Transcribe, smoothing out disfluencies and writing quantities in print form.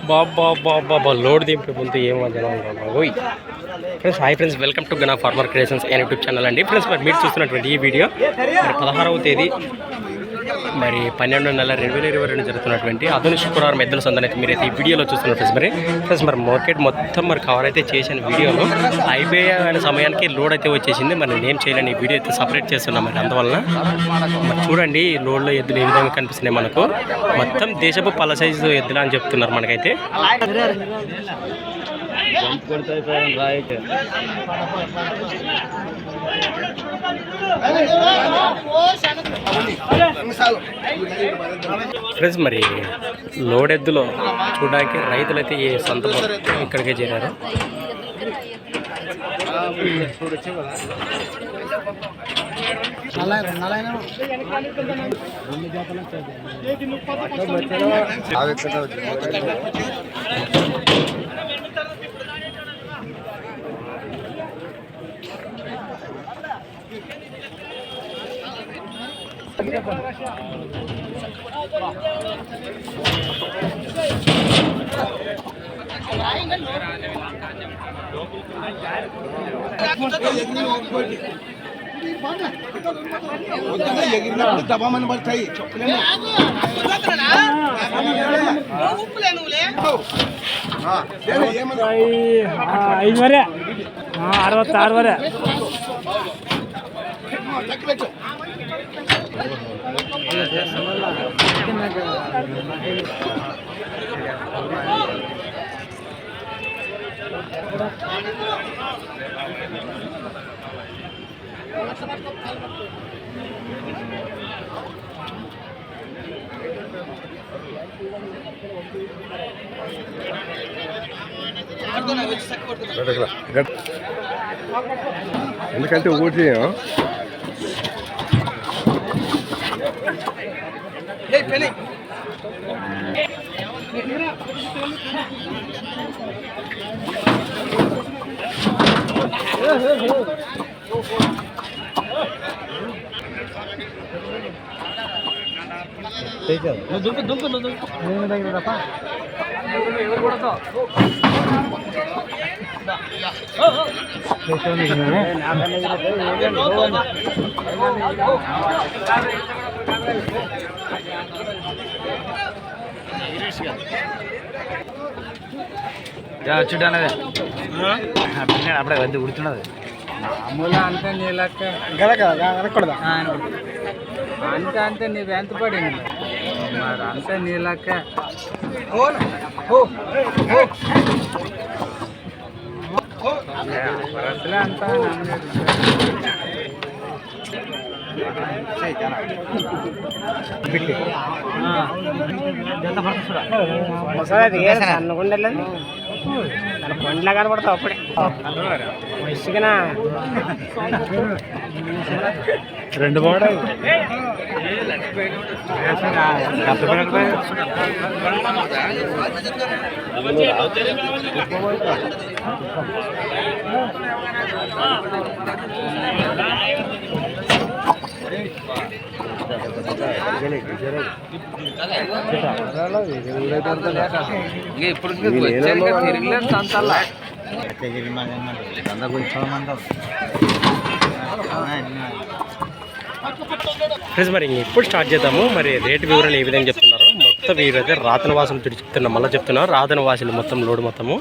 బాబా load దింపే ముందు ఏమో జనం బాబోయ్. Friends hi friends, welcome to Gana farmer creations and YouTube channel అండి. ఫ్రెండ్స్ మరి మీరు చూస్తున్నటువంటి ఈ వీడియో 16వ తేదీ మరి 12వ నెల 2022 జరుగుతున్నటువంటి ఆధునిక శుక్రవారం ఎద్దుల సందని అయితే మీరైతే ఈ వీడియోలో చూస్తున్నారు. ఫ్రెండ్స్ మరి మార్కెట్ మొత్తం మరి కవర్ అయితే చేసిన వీడియోలో అయిపోయిన సమయానికి లోడ్ అయితే వచ్చేసింది. మరి నేను చేయలేని ఈ వీడియో అయితే సపరేట్ చేస్తున్నాం. మరి అందువలన మరి చూడండి లోడ్లో ఎద్దులు ఏ విధంగా కనిపిస్తున్నాయి. మనకు మొత్తం దేశపు పల్ల సైజు ఎద్దులు అని చెప్తున్నారు మనకైతే. ఫ్రెండ్స్ మరి లోడ్ ఎద్దులో చూడడానికి రైతులైతే ఈ సొంత ఇక్కడికే చేరారు. దబామని పడతాయి ఐదు వరే 66 వరే ఎందుకంటే ఊటి చూడన్నదే అప్పుడే వద్దు ఉడుతున్నది మామూలు అంతే నీ లెక్క అనకూడదా అంతే అంతే నీకు ఎంత పడింది మరి అంతే నీ లెక్క అంతా అన్నగుండలేదు మన పండ్లా కనబడతావు అప్పుడే వయసుగా 2 బాగుంటాయి ఇప్పుడు ఫ్రెండ్స్ మరి ఇప్పుడు స్టార్ట్ చేద్దాము. మరి రేటు వివరాలు ఏ విధంగా చెప్తున్నారో మొత్తం వీరైతే రాతన వాసులు చెప్తున్నారు. మళ్ళీ చెప్తున్నారు రాతన వాసులు మొత్తం లోడ్ మొత్తము